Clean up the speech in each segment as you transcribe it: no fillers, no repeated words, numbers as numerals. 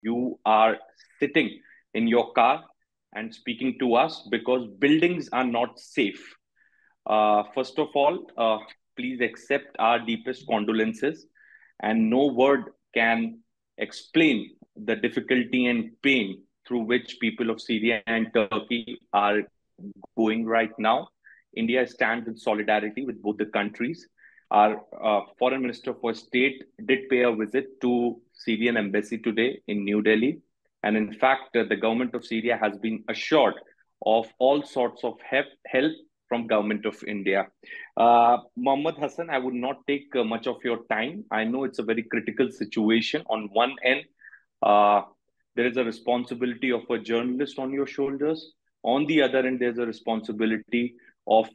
you are sitting in your car and speaking to us because buildings are not safe. First of all, please accept our deepest condolences, and no word can explain the difficulty and pain through which people of Syria and Turkey are going right now. India stands in solidarity with both the countries. Our foreign minister for state did pay a visit to Syrian embassy today in New Delhi, and in fact, the government of Syria has been assured of all sorts of help from government of India. Mohammad Hassan, I would not take much of your time. I know it's a very critical situation. On one end, uh, there is a responsibility of a journalist on your shoulders. On the other end, there's a responsibility of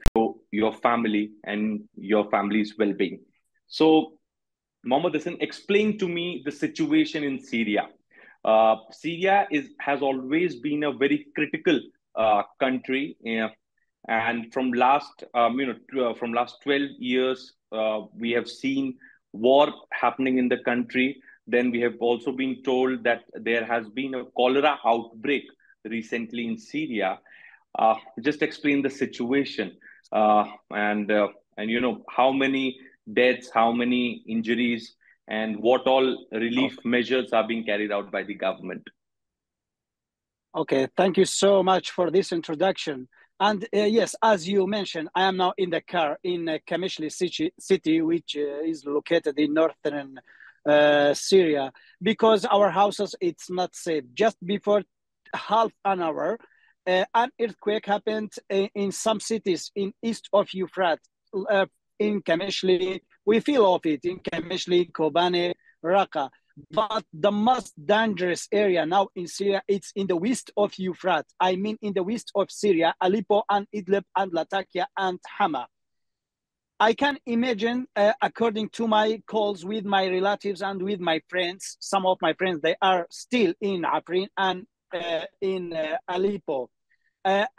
your family and your family's well-being. So, Mohammad Hassan, explain to me the situation in Syria. Syria has always been a very critical country, and from last 12 years, we have seen war happening in the country. Then we have also been told that there has been a cholera outbreak recently in Syria. Just explain the situation, and how many deaths, how many injuries, and what all relief Okay. measures are being carried out by the government. Okay, thank you so much for this introduction. And yes, as you mentioned, I am now in the car in Kamishli city, which is located in northern Syria, because our houses it's not safe. Just before half an hour, an earthquake happened in some cities in east of Euphrates. In Kamishli, we feel of it in Kamishli, Kobane, Raqqa. But the most dangerous area now in Syria, it's in the west of Euphrates. I mean, in the west of Syria, Aleppo and Idlib and Latakia and Hama. I can imagine, according to my calls with my relatives and with my friends, some of my friends, they are still in Afrin and in Aleppo.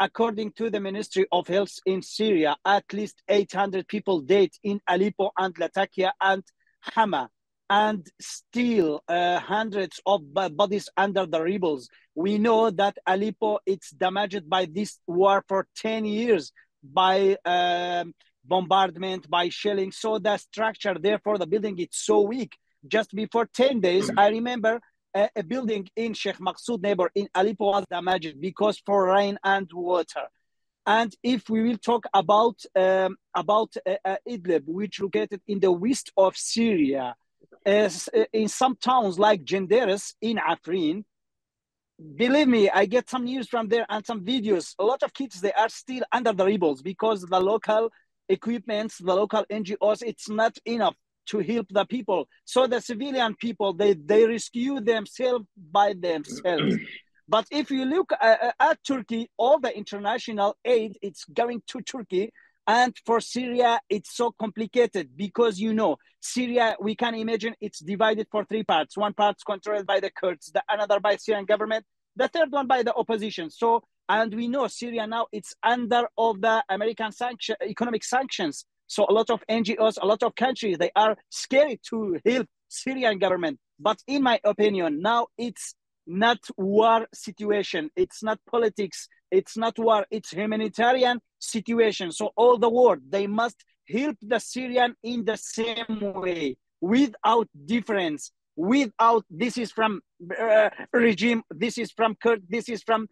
According to the Ministry of Health in Syria, at least 800 people died in Aleppo and Latakia and Hama, and still hundreds of bodies under the rebels. We know that Aleppo it's damaged by this war for 10 years by bombardment, by shelling. So the structure, therefore, the building it's so weak. Just before 10 days, I remember a building in Sheikh Maqsoud neighbor in Aleppo was damaged because for rain and water. And if we will talk about Idlib, which located in the west of Syria, in some towns like Genderis in Afrin, believe me, I get some news from there and some videos. A lot of kids, they are still under the rebels because the local equipments, the local NGOs, it's not enough to help the people. So the civilian people, they rescue themselves by themselves. But if you look at Turkey, all the international aid, it's going to Turkey. And for Syria, it's so complicated because, Syria, we can imagine it's divided for three parts. One part's controlled by the Kurds, the another by Syrian government, the third one by the opposition. So, and we know Syria now, it's under of the American economic sanctions. So a lot of NGOs, a lot of countries, they are scared to help Syrian government. But in my opinion, now it's not war situation. It's not politics. It's not war. It's humanitarian situation. So all the world, they must help the Syrian in the same way, without difference, without this is from regime, this is from Kurd, this is from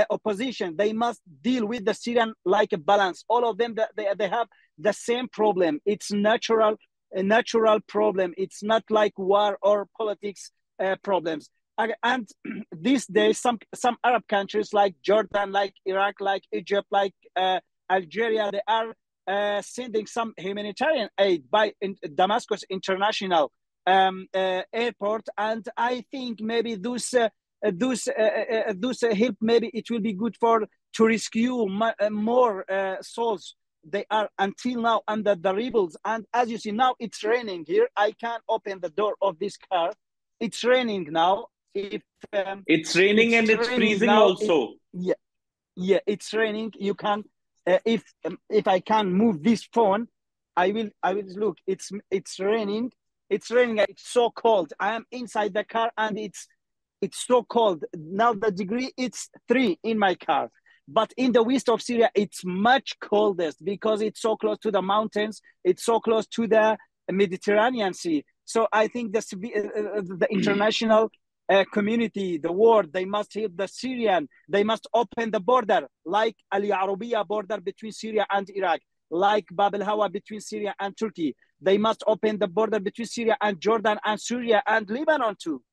opposition. They must deal with the Syrian like a balance. All of them, they have the same problem. It's a natural problem. It's not like war or politics problems. And these days, some Arab countries like Jordan, like Iraq, like Egypt, like Algeria, they are sending some humanitarian aid by Damascus International Airport, and I think maybe those help, maybe it will be good for to rescue more souls. They are until now under the rebels, and as you see now, it's raining here. I can't open the door of this car. It's raining now. If It's raining and it's it's raining freezing now, also. yeah, yeah, it's raining. You can, if I can move this phone, I will look. It's raining. It's raining. It's so cold. I am inside the car and It's so cold. Now the degree, it's 3 in my car. But in the west of Syria, it's much coldest because it's so close to the mountains. It's so close to the Mediterranean Sea. So I think the international community, the world, they must help the Syrian. They must open the border, like Al Arabiya border between Syria and Iraq, like Bab al Hawa between Syria and Turkey. They must open the border between Syria and Jordan and Syria and Lebanon too.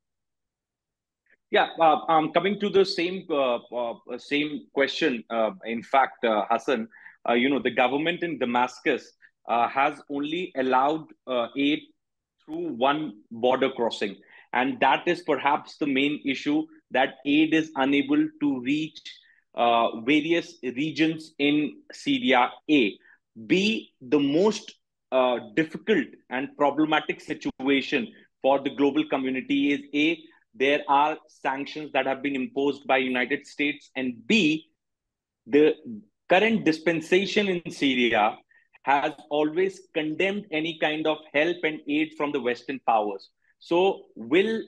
Yeah, coming to the same question. In fact, Hassan, the government in Damascus has only allowed aid through one border crossing, and that is perhaps the main issue, that aid is unable to reach various regions in Syria. B, the most difficult and problematic situation for the global community is there are sanctions that have been imposed by United States, and B, the current dispensation in Syria has always condemned any kind of help and aid from the Western powers. So will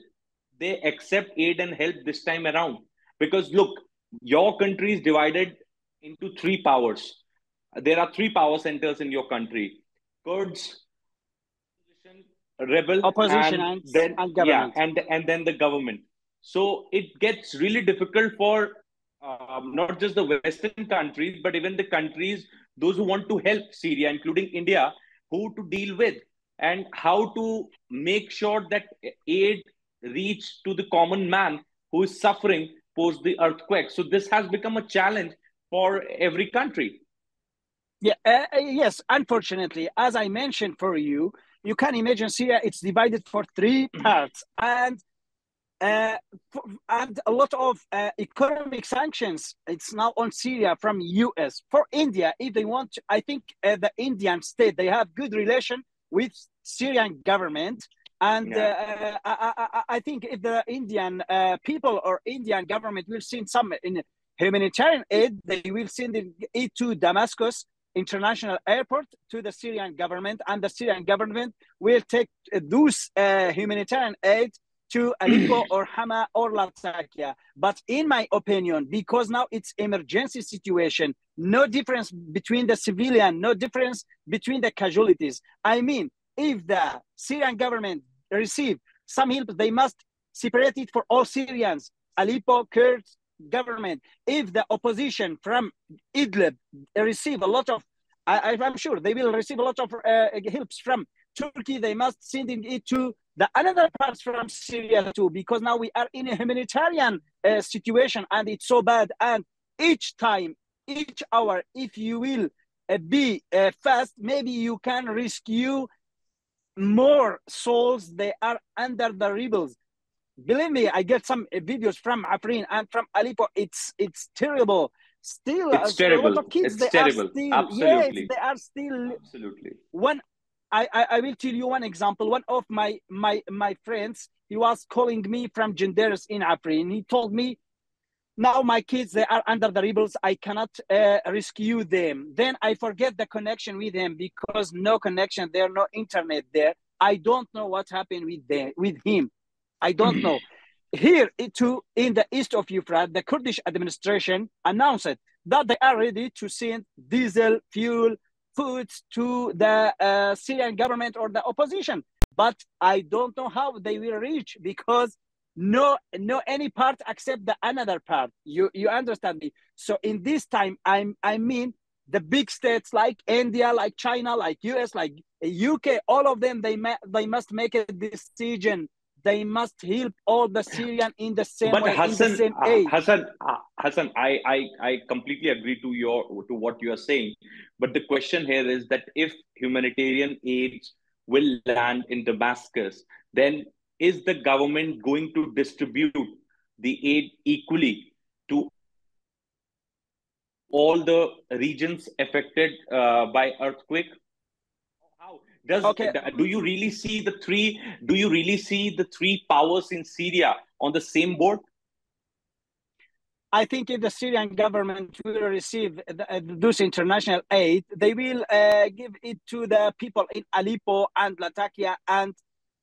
they accept aid and help this time around? Because look, your country is divided into three powers. There are three power centers in your country: Kurds, rebel, Opposition and then and yeah, government. and then the government. So it gets really difficult for not just the Western countries, but even the countries those who want to help Syria, including India, who to deal with and how to make sure that aid reach to the common man who is suffering post the earthquake. So this has become a challenge for every country. Yeah, yes, unfortunately, as I mentioned for you, you can imagine Syria, it's divided for 3 parts. Uh, and a lot of economic sanctions it's now on Syria from US. For India, if they want to, I think the Indian state, they have good relation with Syrian government. And Yeah. I think if the Indian people or Indian government will send some in humanitarian aid, they will send it to Damascus International Airport to the Syrian government, and the Syrian government will take those humanitarian aid to Aleppo or Hama or Latakia. But in my opinion, because now it's emergency situation, no difference between the civilian, no difference between the casualties. I mean, if the Syrian government receive some help, they must separate it for all Syrians. Aleppo, Kurds, government. If the opposition from Idlib receive a lot of, I'm sure they will receive a lot of helps from Turkey, they must send it to the another parts from Syria too, because now we are in a humanitarian situation and it's so bad. And each time, each hour, if you will be fast, maybe you can rescue more souls. They are under the rebels. Believe me, I get some videos from Afrin and from Aleppo. It's terrible. Still, It's a lot terrible. of kids, It's they are terrible. still, yes, Absolutely. they are still. Absolutely. One, I will tell you one example. One of my friends, he was calling me from Genderis in Afrin. He told me, now my kids, they are under the rebels. I cannot rescue them. Then I forget the connection with him because no connection there, no internet there. I don't know what happened with him. I don't know. Here too, in the east of Euphrates, the Kurdish administration announced that they are ready to send diesel, fuel, foods to the Syrian government or the opposition. But I don't know how they will reach because no any part except the another part. You understand me? So in this time, I mean the big states like India, like China, like US, like UK, all of them they must make a decision. They must help all the Syrian in the same But way, in the same aid. Hassan, I completely agree to what you are saying. But the question here is that if humanitarian aid will land in Damascus, then is the government going to distribute the aid equally to all the regions affected by earthquake? How does Okay, do you really see the three? Do you really see the three powers in Syria on the same board? I think if the Syrian government will receive those international aid, they will give it to the people in Aleppo and Latakia and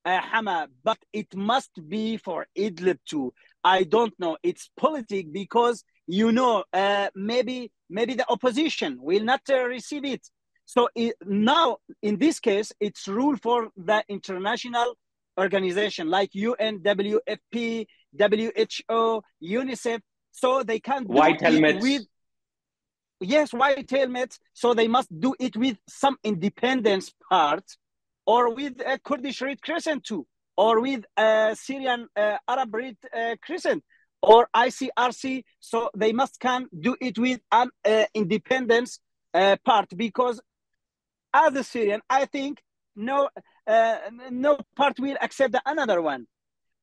Hama, but it must be for Idlib too. I don't know. It's politic because maybe the opposition will not receive it. So now, in this case, it's rule for the international organization like UN, WFP, WHO, UNICEF. So they can do White it with, helmets. yes, white helmets. So they must do it with some independence part, or with a Kurdish Red Crescent too, or with a Syrian Arab Red Crescent, or ICRC. So they must can do it with an independence part, because as a Syrian, I think no no part will accept the another one.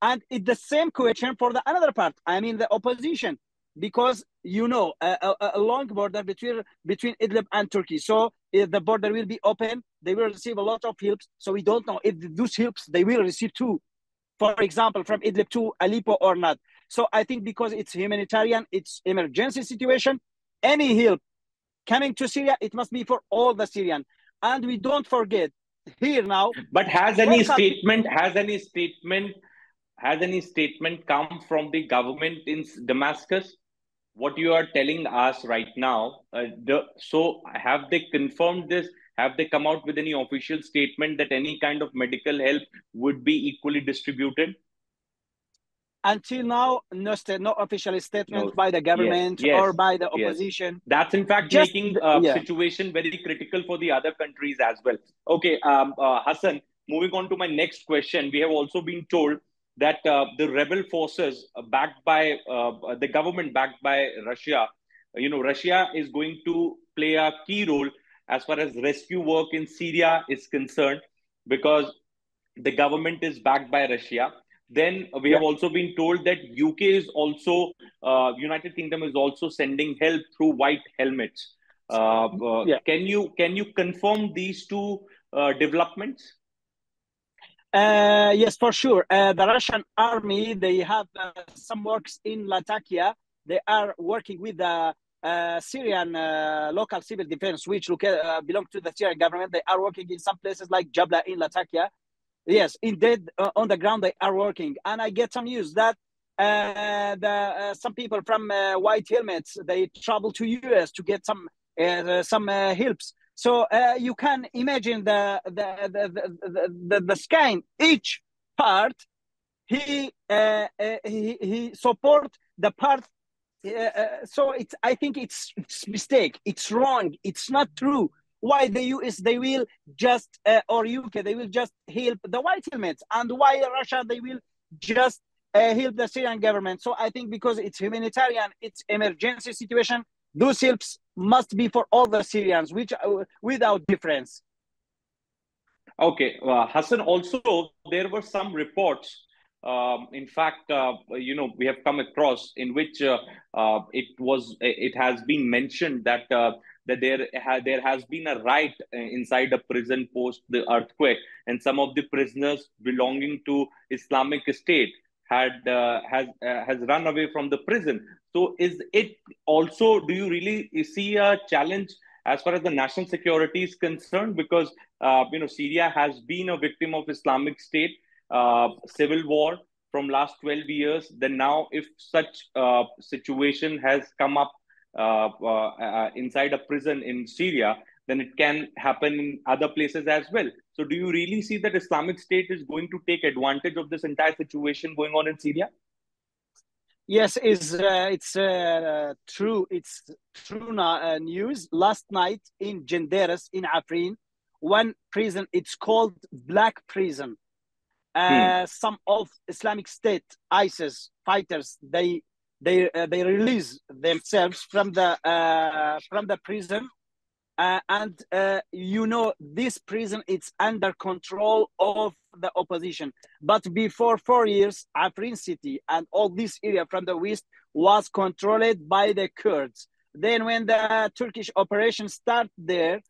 And it's the same question for the another part. I mean, the opposition, because a long border between Idlib and Turkey. So if the border will be open, they will receive a lot of helps. So we don't know if those helps they will receive too. For example, from Idlib to Aleppo or not. So I think because it's humanitarian, it's emergency situation. Any help coming to Syria, it must be for all the Syrian. And we don't forget here now, But World Cup. has any statement come from the government in Damascus? What you are telling us right now, so have they confirmed this? Have they come out with any official statement that any kind of medical help would be equally distributed? Until now, no official statement No. by the Yes, government or yes, by the yes. opposition. That's in fact Just making yeah. situation very critical for the other countries as well. Okay, Hassan, moving on to my next question. We have also been told that the rebel forces backed by the government backed by Russia, Russia is going to play a key role as far as rescue work in Syria is concerned, because the government is backed by Russia. Then we Yeah. have also been told that UK is also, United Kingdom is also sending help through white helmets. Yeah. Can you confirm these two developments? Yes, for sure. The Russian army, they have some works in Latakia. They are working with the Syrian local civil defense, which belong to the Syrian government. They are working in some places like Jabla in Latakia. Yes, indeed, on the ground they are working. And I get some news that some people from White Helmets, they travel to US to get some helps. So you can imagine the sky. Each part he support the part. So I think it's mistake. It's wrong. It's not true. Why the US they will just or UK they will just help the white helmets, and why Russia they will just help the Syrian government? So I think because it's humanitarian, it's emergency situation. Those helps must be for all the Syrians, which without difference. Okay, Hassan, also there were some reports. In fact, we have come across in which it has been mentioned that there has been a riot inside a prison post the earthquake, and some of the prisoners belonging to Islamic State has run away from the prison. So, is it also? Do you really see a challenge as far as the national security is concerned? Because Syria has been a victim of Islamic State civil war from last 12 years. Then now, if such situation has come up inside a prison in Syria, then it can happen in other places as well. So, do you really see that Islamic State is going to take advantage of this entire situation going on in Syria? Yes, it's true. It's true news. Last night in Genderes in Afrin, one prison. It's called Black Prison. Hmm. Some of Islamic State ISIS fighters they release themselves from the prison, and this prison it's under control of the opposition. But before 4 years, Afrin city and all this area from the west was controlled by the Kurds. Then when the Turkish operation started there,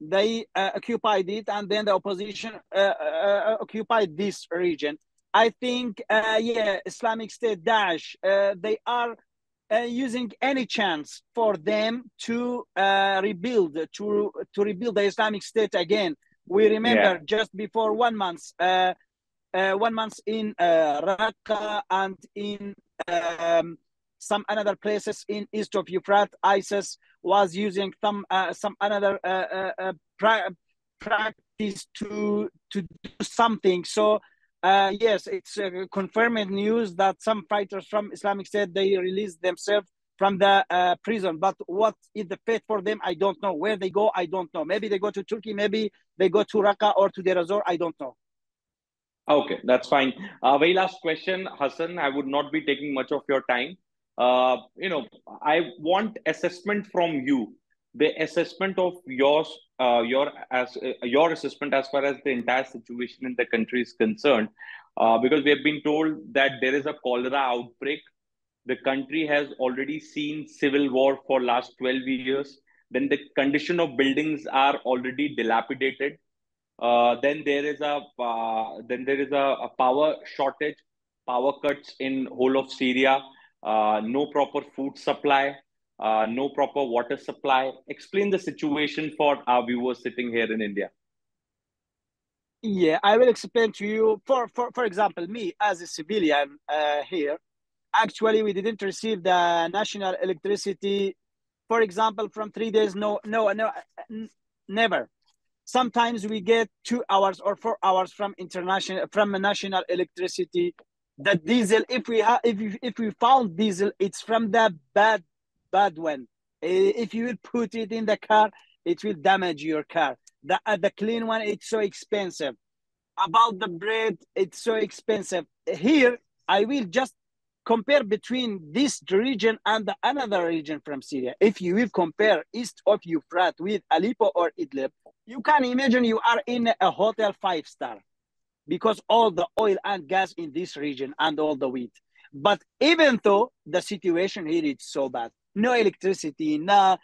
they occupied it, and then the opposition occupied this region. I think, Islamic State, Daesh, they are using any chance for them to rebuild the Islamic State again. We Yeah. remember just before 1 month, 1 month in Raqqa and in some another places in east of Euphrates. ISIS was using some another practice to do something. So yes, it's confirmed news that some fighters from Islamic State, they released themselves from the prison. But what is the fate for them? I don't know. Where they go, I don't know. Maybe they go to Turkey, maybe they go to Raqqa or to Deir ez-Zor, I don't know. Okay, that's fine. Very last question, Hassan. I would not be taking much of your time. I want assessment from you. The assessment of your assessment as far as the entire situation in the country is concerned, because we have been told that there is a cholera outbreak. The country has already seen civil war for last 12 years. Then the condition of buildings are already dilapidated. Then there is a power shortage, power cuts in whole of Syria, no proper food supply, no proper water supply. Explain the situation for our viewers sitting here in India. Yeah, I will explain to you. For example, me as a civilian here, actually we didn't receive the national electricity. For example, from 3 days, no, never. Sometimes we get 2 hours or 4 hours from national electricity. The diesel, if we found diesel, it's from the bad one. If you will put it in the car, it will damage your car. The clean one, it's so expensive. About the bread, it's so expensive. Here, I will just compare between this region and the another region from Syria. If you will compare east of Euphrates with Aleppo or Idlib, you can imagine you are in a hotel 5-star because all the oil and gas in this region and all the wheat. But even though the situation here is so bad, no electricity, no,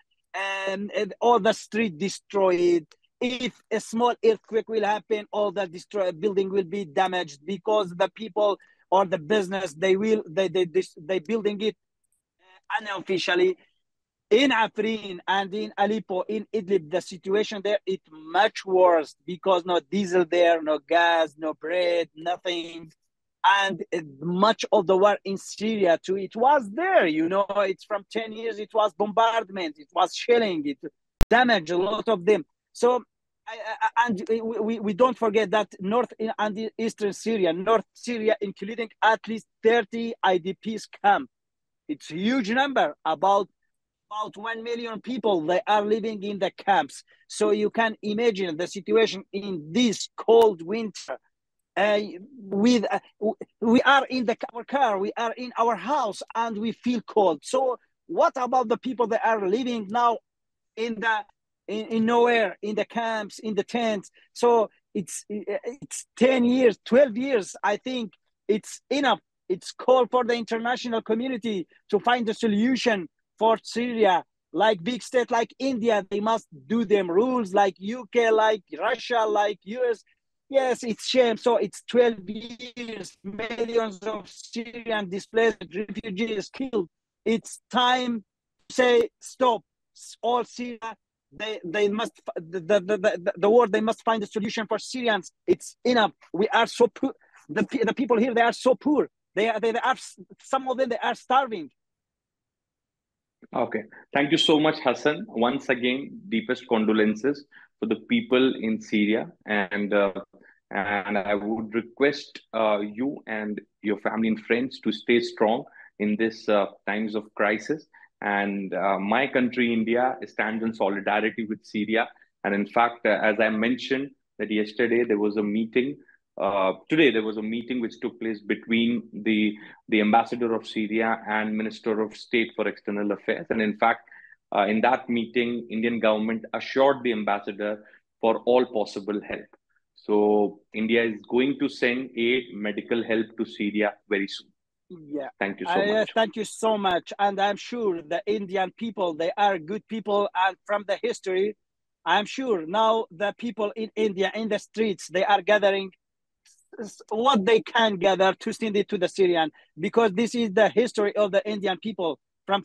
and all the street destroyed. If a small earthquake will happen, all the building will be damaged because the people or the business they building it unofficially. In Afrin and in Aleppo, in Idlib, the situation there is much worse because no diesel there, no gas, no bread, nothing. And much of the war in Syria too, it was there, it's from 10 years, it was bombardment, it was shelling, it damaged a lot of them. So, and we don't forget that North and Eastern Syria, North Syria, including at least 30 IDPs camp. It's a huge number, about 1 million people, they are living in the camps. So you can imagine the situation in this cold winter. We are in our car, we are in our house, and we feel cold. So what about the people that are living now in nowhere, in the camps, in the tents? So it's 10 years, 12 years. I think it's enough. It's called for the international community to find a solution for Syria. Like big state like India, they must do them rules, like UK, like Russia, like US. Yes, it's shame. So it's 12 years, millions of Syrian displaced refugees killed. It's time to say stop. All Syria, they must the world, they must find a solution for Syrians. It's enough. We are so poor. The people here, they are so poor. They are some of them, they are starving. Okay. Thank you so much, Hassan. Once again, deepest condolences for the people in Syria, and I would request you and your family and friends to stay strong in this times of crisis. And my country, India, stands in solidarity with Syria. And in fact, as I mentioned, that yesterday there was a meeting. Today there was a meeting which took place between the ambassador of Syria and Minister of State for External Affairs. And in fact, in that meeting, Indian government assured the ambassador for all possible help. So India is going to send aid, medical help to Syria very soon. Yeah. Thank you so much. Thank you so much. And I'm sure the Indian people, they are good people. And from the history, I'm sure now the people in India, in the streets, they are gathering what they can gather to send it to the Syrian, because this is the history of the Indian people from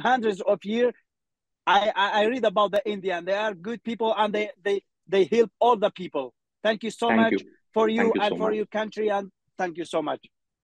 hundreds of years. I read about the Indian. They are good people, and they help all the people. Thank you so Thank much. you. for you Thank you and so for much. your country. And thank you so much.